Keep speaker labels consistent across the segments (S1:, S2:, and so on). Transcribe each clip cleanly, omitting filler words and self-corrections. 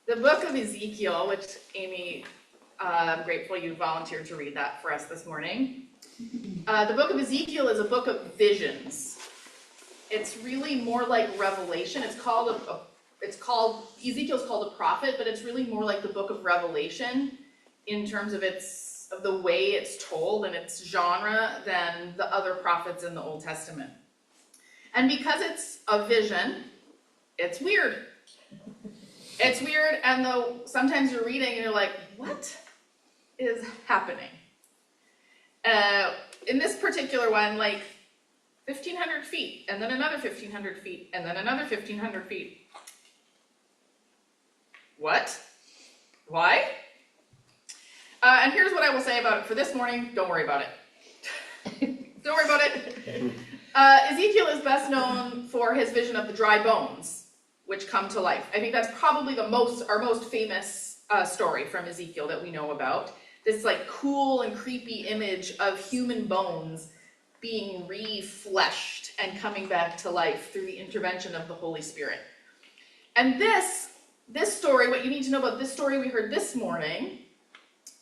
S1: The book of Ezekiel, which Amy, I'm grateful you volunteered to read that for us this morning. The book of Ezekiel is a book of visions. It's really more like Revelation. Ezekiel's called a prophet, but it's really more like the book of Revelation in terms of the way it's told and its genre than the other prophets in the Old Testament. And because it's a vision, it's weird. It's weird, and though sometimes you're reading and you're like, what is happening? In this particular one, like 1,500 feet, and then another 1,500 feet, and then another 1,500 feet. What? Why? And here's what I will say about it for this morning. Don't worry about it. Don't worry about it. Ezekiel is best known for his vision of the dry bones, which come to life. I think that's probably our most famous story from Ezekiel that we know about. This like cool and creepy image of human bones being refleshed and coming back to life through the intervention of the Holy Spirit. And this story, what you need to know about this story we heard this morning,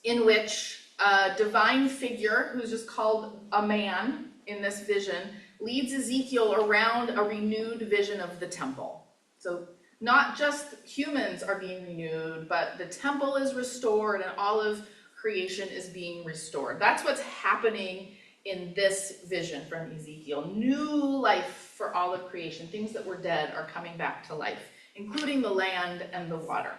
S1: in which a divine figure, who's just called a man in this vision, leads Ezekiel around a renewed vision of the temple. So not just humans are being renewed, but the temple is restored and all of creation is being restored. That's what's happening in this vision from Ezekiel. New life for all of creation. Things that were dead are coming back to life, including the land and the water.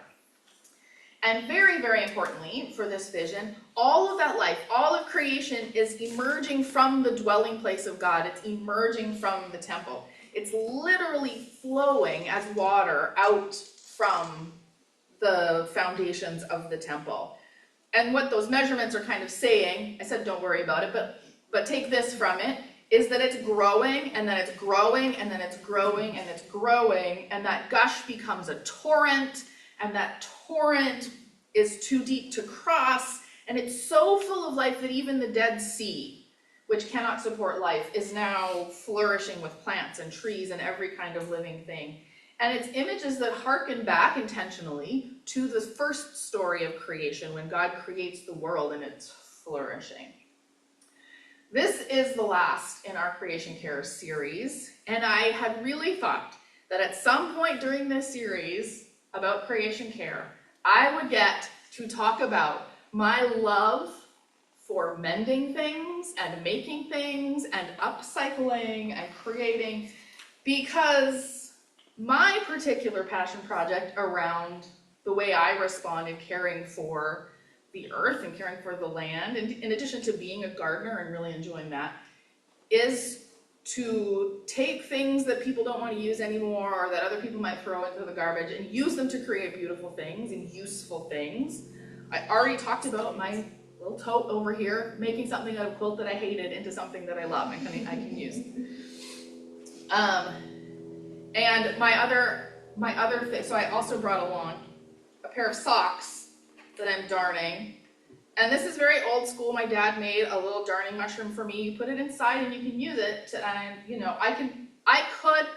S1: And very, very importantly for this vision, all of that life, all of creation is emerging from the dwelling place of God. It's emerging from the temple. It's literally flowing as water out from the foundations of the temple. And what those measurements are kind of saying, I said don't worry about it, but take this from it, is that it's growing, and then it's growing, and then it's growing, and it's growing, and that gush becomes a torrent, and that torrent is too deep to cross, and it's so full of life that even the Dead Sea, which cannot support life, is now flourishing with plants and trees and every kind of living thing. And it's images that harken back intentionally to the first story of creation, when God creates the world and it's flourishing. This is the last in our Creation Care series, and I had really thought that at some point during this series about creation care, I would get to talk about my love for mending things and making things and upcycling and creating, because my particular passion project around the way I respond in caring for the earth and caring for the land, and in addition to being a gardener and really enjoying that, is to take things that people don't want to use anymore or that other people might throw into the garbage and use them to create beautiful things and useful things. I already talked about my little tote over here, making something out of quilt that I hated into something that I love and I can use. And my other thing, so I also brought along a pair of socks that I'm darning. And this is very old school. My dad made a little darning mushroom for me. You put it inside and you can use it. And I could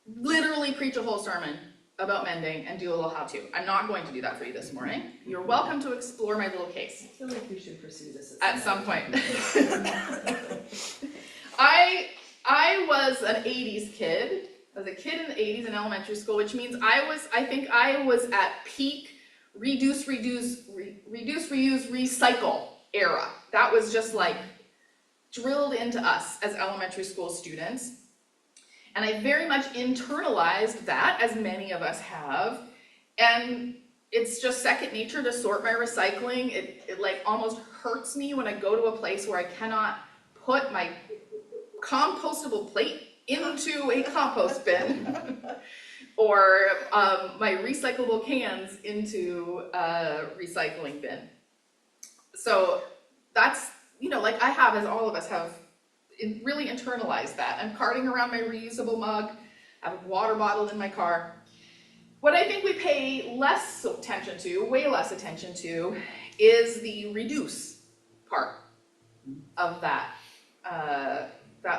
S1: literally preach a whole sermon about mending and do a little how-to. I'm not going to do that for you this morning. You're welcome to explore my little case.
S2: I feel like we should pursue this
S1: at some point. I was an 80s kid. I was a kid in the 80s in elementary school, which means I think I was at peak reduce, reuse, recycle era. That was just like drilled into us as elementary school students. And I very much internalized that, as many of us have. And it's just second nature to sort my recycling. It like almost hurts me when I go to a place where I cannot put my compostable plate into a compost bin or my recyclable cans into a recycling bin. So that's, like I have, as all of us have, really internalized that. I'm carting around my reusable mug. I have a water bottle in my car. What I think we pay less attention to, way less attention to, is the reduce part of that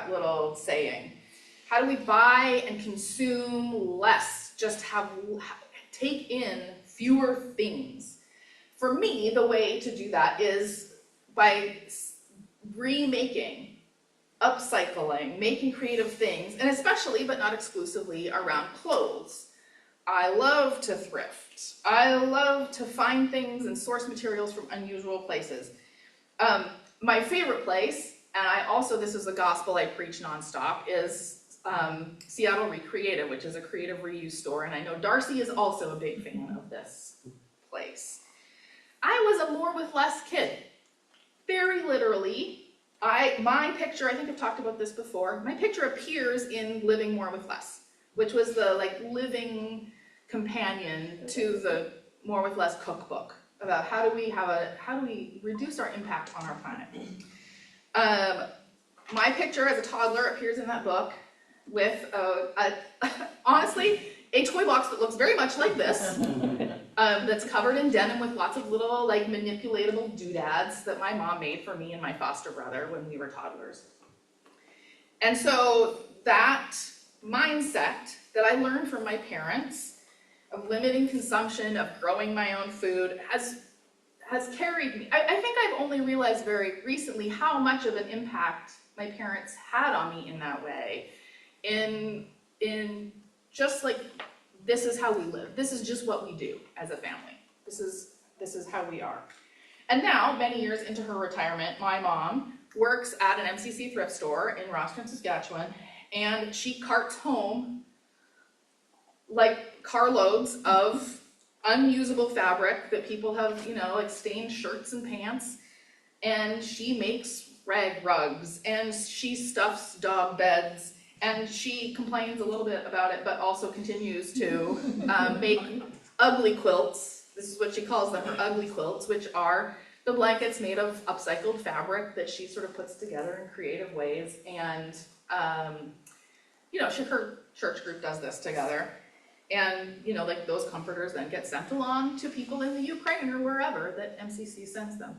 S1: little saying. How do we buy and consume less? Just take in fewer things. For me, the way to do that is by remaking, upcycling, making creative things, and especially, but not exclusively, around clothes. I love to thrift. I love to find things and source materials from unusual places. My favorite place, and this is the gospel I preach nonstop, is Seattle Recreative, which is a creative reuse store, and I know Darcy is also a big fan of this place. I was a more with less kid. Very literally, my picture, I think I've talked about this before, my picture appears in Living More with Less, which was the living companion to the More with Less cookbook about how do we reduce our impact on our planet. My picture as a toddler appears in that book with honestly a toy box that looks very much like this, that's covered in denim with lots of little manipulatable doodads that my mom made for me and my foster brother when we were toddlers. And so that mindset that I learned from my parents of limiting consumption, of growing my own food, has carried me. I think I've only realized very recently how much of an impact my parents had on me in that way. In just this is how we live. This is just what we do as a family. This is how we are. And now, many years into her retirement, my mom works at an MCC thrift store in Rostron, Saskatchewan, and she carts home carloads of unusable fabric that people have, stained shirts and pants, and she makes rag rugs, and she stuffs dog beds, and she complains a little bit about it, but also continues to make ugly quilts. This is what she calls them, her ugly quilts, which are the blankets made of upcycled fabric that she sort of puts together in creative ways, and her church group does this together. And, those comforters then get sent along to people in the Ukraine or wherever that MCC sends them.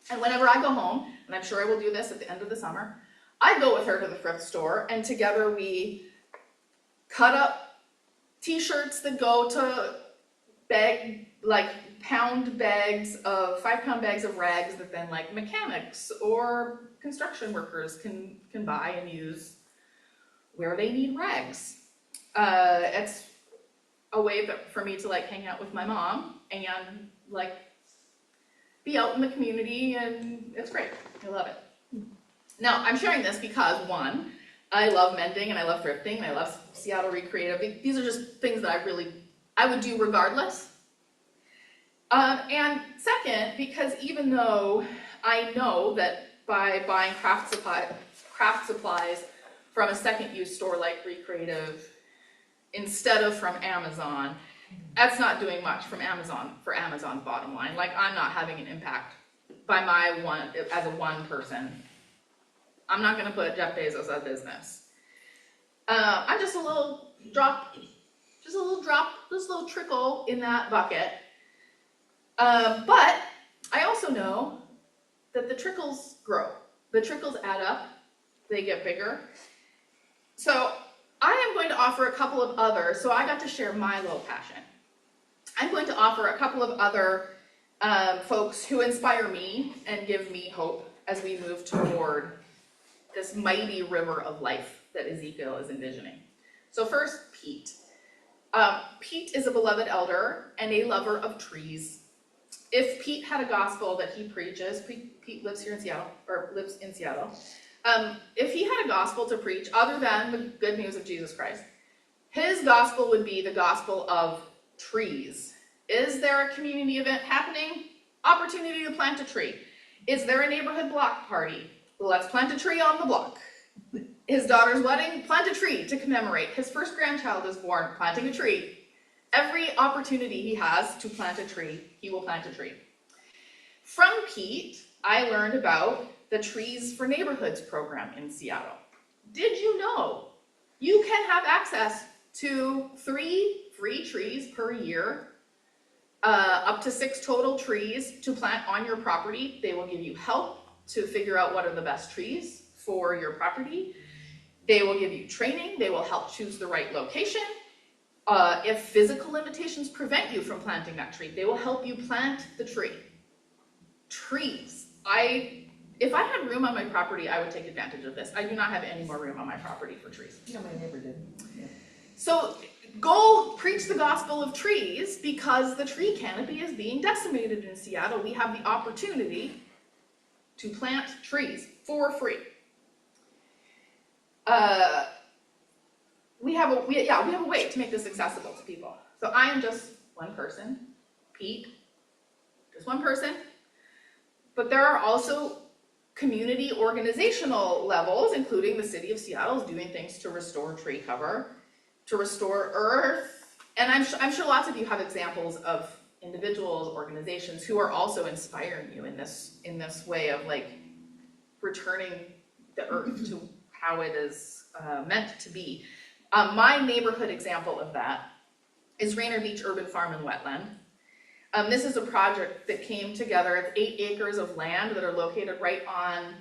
S1: And whenever I go home, and I'm sure I will do this at the end of the summer, I go with her to the thrift store, and together we cut up t-shirts that go to pound bags of 5-pound bags of rags that then mechanics or construction workers can buy and use where they need rags. It's a way for me to hang out with my mom and be out in the community, and it's great. I love it. Now, I'm sharing this because, one, I love mending and I love thrifting and I love Seattle Recreative. These are just things that I would do regardless. And second, because even though I know that by buying craft supplies from a second use store like Recreative instead of from Amazon, that's not doing much for Amazon's bottom line. I'm not having an impact as a one person. I'm not going to put Jeff Bezos out of business. I'm just a little trickle in that bucket. But I also know that the trickles grow. The trickles add up. They get bigger. So I am going to offer a couple of others. So I got to share my little passion. I'm going to offer a couple of other folks who inspire me and give me hope as we move toward this mighty river of life that Ezekiel is envisioning. So first, Pete. Pete is a beloved elder and a lover of trees. If Pete had a gospel that he preaches, Pete lives here in Seattle, or lives in Seattle. If he had a gospel to preach other than the good news of Jesus Christ, his gospel would be the gospel of trees. Is there a community event happening? Opportunity to plant a tree. Is there a neighborhood block party? Let's plant a tree on the block. His daughter's wedding, plant a tree to commemorate. His first grandchild is born, planting a tree. Every opportunity he has to plant a tree, he will plant a tree. From Pete, I learned about the Trees for Neighborhoods program in Seattle. Did you know you can have access to 3 free trees per year, up to 6 total trees to plant on your property? They will give you help to figure out what are the best trees for your property. They will give you training. They will help choose the right location. If physical limitations prevent you from planting that tree, they will help you plant the tree. Trees. If I had room on my property, I would take advantage of this. I do not have any more room on my property for trees.
S2: Yeah, my neighbor did. Yeah.
S1: So go preach the gospel of trees, because the tree canopy is being decimated in Seattle. We have the opportunity to plant trees for free. We have a way to make this accessible to people. So I am just one person, Pete, just one person. But there are also community organizational levels, including the city of Seattle is doing things to restore tree cover, to restore earth. And I'm sure lots of you have examples of individuals, organizations who are also inspiring you in this way of like returning the earth to how it is meant to be. My neighborhood example of that is Rainier Beach Urban Farm and Wetland. This is a project that came together. It's 8 acres of land that are located right on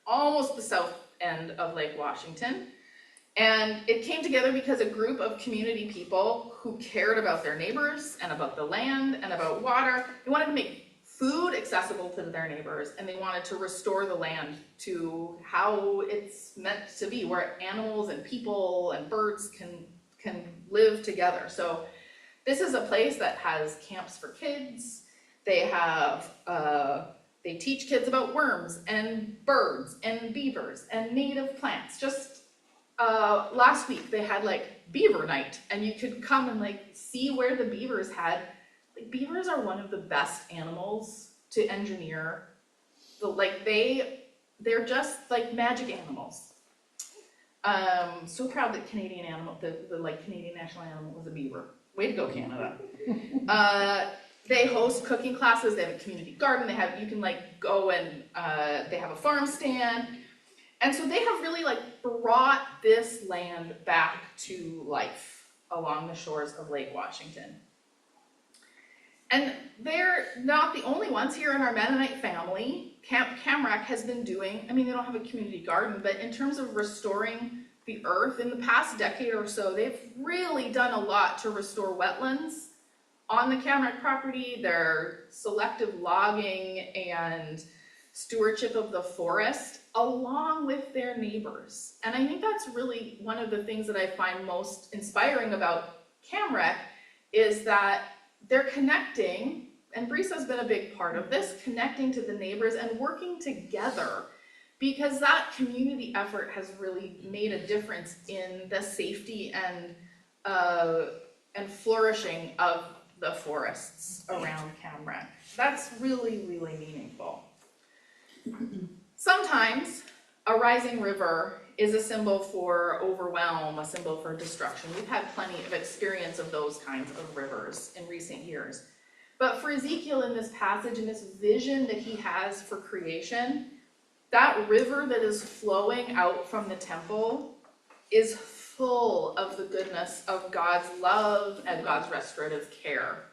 S1: almost the south end of Lake Washington. And it came together because a group of community people who cared about their neighbors and about the land and about water, they wanted to make food accessible to their neighbors, and they wanted to restore the land to how it's meant to be, where animals and people and birds can live together. So this is a place that has camps for kids. They have they teach kids about worms and birds and beavers and native plants. Just last week they had like beaver night, and you could come and like see where the beavers had. Like, beavers are one of the best animals to engineer. They're just like magic animals. So proud that Canadian animal, the Canadian national animal was a beaver. Way to go, Canada. They host cooking classes. They have a community garden. You can like go and they have a farm stand. And so they have really like brought this land back to life along the shores of Lake Washington. And they're not the only ones. Here in our Mennonite family, Camp Camrac has been doing, I mean, they don't have a community garden, but in terms of restoring the earth, in the past decade or so, they've really done a lot to restore wetlands on the Camrac property. Their selective logging and stewardship of the forest, along with their neighbors. And I think that's really one of the things that I find most inspiring about Camrac, is that they're connecting, and Brisa's been a big part of this, connecting to the neighbors and working together, because that community effort has really made a difference in the safety and flourishing of the forests around Camrac. That's really, really meaningful. Sometimes a rising river is a symbol for overwhelm, a symbol for destruction. We've had plenty of experience of those kinds of rivers in recent years. But for Ezekiel in this passage, in this vision that he has for creation, that river that is flowing out from the temple is full of the goodness of God's love and God's restorative care.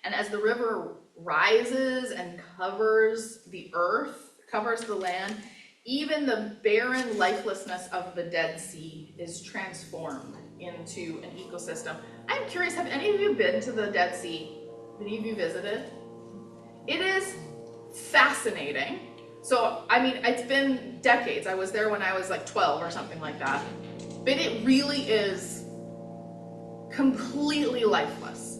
S1: And as the river rises and covers the earth, covers the land, even the barren lifelessness of the Dead Sea is transformed into an ecosystem. I'm curious, have any of you been to the Dead Sea? Have any of you visited? It is fascinating. So, I mean, it's been decades. I was there when I was like 12 or something like that. But it really is completely lifeless.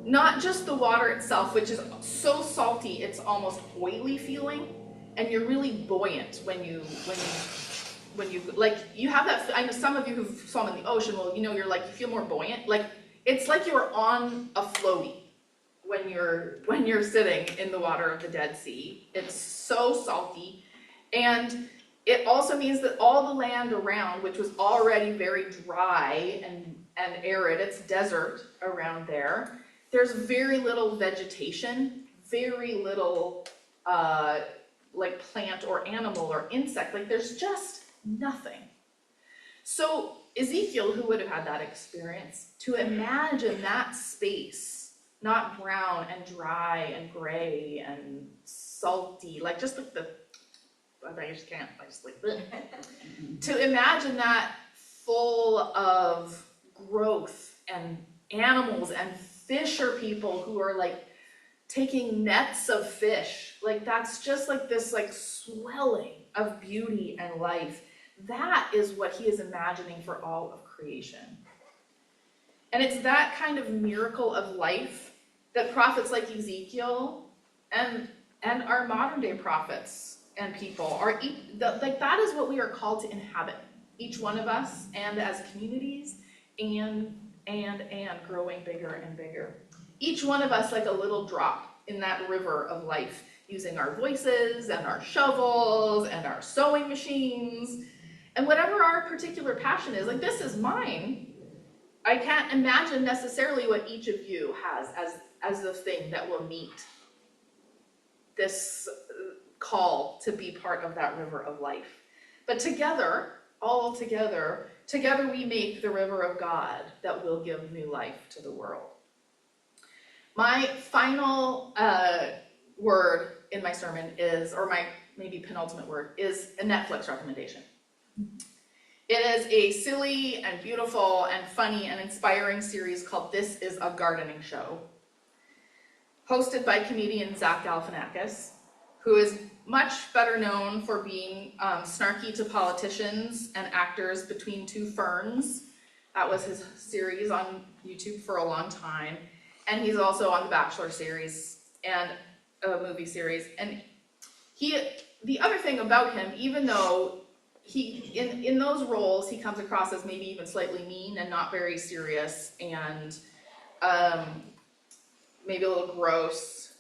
S1: Not just the water itself, which is so salty, it's almost oily feeling. And you're really buoyant when you like, you have that. I know some of you who've swum in the ocean, well, you know, you're like, you feel more buoyant. Like, it's like you're on a floaty when you're sitting in the water of the Dead Sea. It's so salty. And it also means that all the land around, which was already very dry and arid, it's desert around there. There's very little vegetation, very little like plant or animal or insect. Like, there's just nothing. So Ezekiel, who would have had that experience, to imagine that space, not brown and dry and gray and salty, like just like I just can't, I just like, bleh. To imagine that full of growth, and animals and fisher people who are like taking nets of fish. Like that's just like this like swelling of beauty and life. That is what he is imagining for all of creation. And it's that kind of miracle of life that prophets like Ezekiel and our modern day prophets and people are, like that is what we are called to inhabit, each one of us, and as communities, and growing bigger and bigger. Each one of us like a little drop in that river of life, using our voices and our shovels and our sewing machines and whatever our particular passion is. Like this is mine. I can't imagine necessarily what each of you has as the thing that will meet this call to be part of that river of life. But together, all together we make the river of God that will give new life to the world. My final word in my sermon is, or my maybe penultimate word, is a Netflix recommendation. It is a silly and beautiful and funny and inspiring series called This Is a Gardening Show, hosted by comedian Zach Galifianakis, who is much better known for being snarky to politicians and actors between two ferns. That was his series on YouTube for a long time. And he's also on the Bachelor series and a movie series. And the other thing about him, even though in those roles, he comes across as maybe even slightly mean and not very serious and maybe a little gross.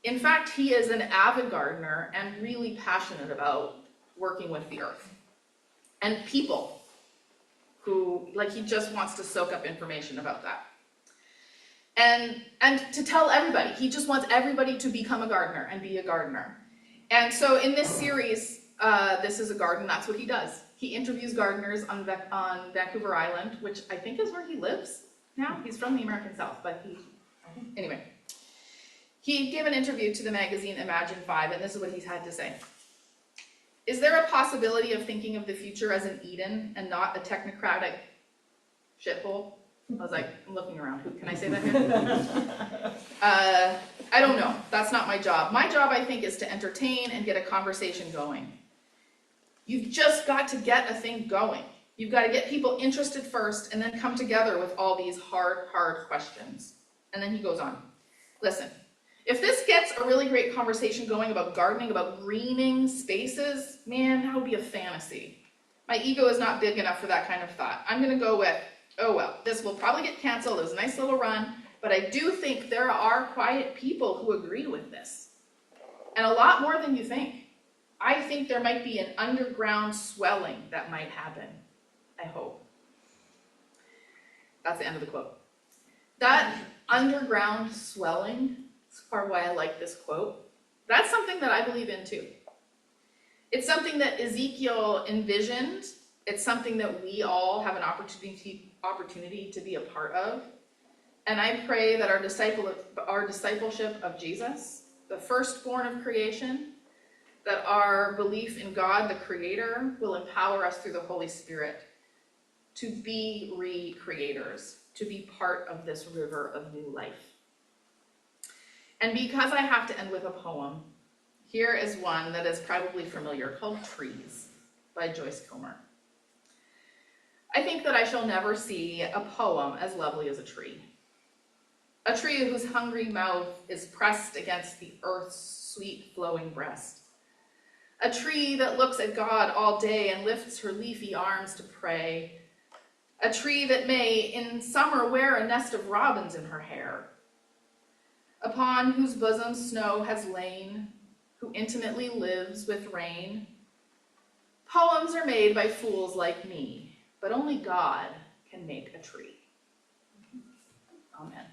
S1: In fact, he is an avid gardener and really passionate about working with the earth and people who, like, he just wants to soak up information about that. And to tell everybody, he just wants everybody to become a gardener and be a gardener. And so in this series, This Is a Garden, that's what he does. He interviews gardeners on Vancouver Island, which I think is where he lives now. He's from the American South, but anyway. He gave an interview to the magazine Imagine 5, and this is what he had to say. Is there a possibility of thinking of the future as an Eden and not a technocratic shithole? I was like, I'm looking around. Can I say that here? I don't know. That's not my job. My job, I think, is to entertain and get a conversation going. You've just got to get a thing going. You've got to get people interested first and then come together with all these hard questions. And then he goes on. Listen, if this gets a really great conversation going about gardening, about greening spaces, man, that would be a fantasy. My ego is not big enough for that kind of thought. I'm going to go with, oh well, this will probably get canceled. It was a nice little run. But I do think there are quiet people who agree with this. And a lot more than you think. I think there might be an underground swelling that might happen. I hope. That's the end of the quote. That underground swelling, that's part why I like this quote, that's something that I believe in too. It's something that Ezekiel envisioned. It's something that we all have an opportunity to be a part of. And I pray that our discipleship of Jesus, the firstborn of creation, that our belief in God, the Creator, will empower us through the Holy Spirit to be recreators, to be part of this river of new life. And because I have to end with a poem, here is one that is probably familiar, called Trees by Joyce Kilmer. I think that I shall never see a poem as lovely as a tree whose hungry mouth is pressed against the earth's sweet flowing breast. A tree that looks at God all day and lifts her leafy arms to pray. A tree that may in summer wear a nest of robins in her hair. Upon whose bosom snow has lain, who intimately lives with rain. Poems are made by fools like me, but only God can make a tree. Amen.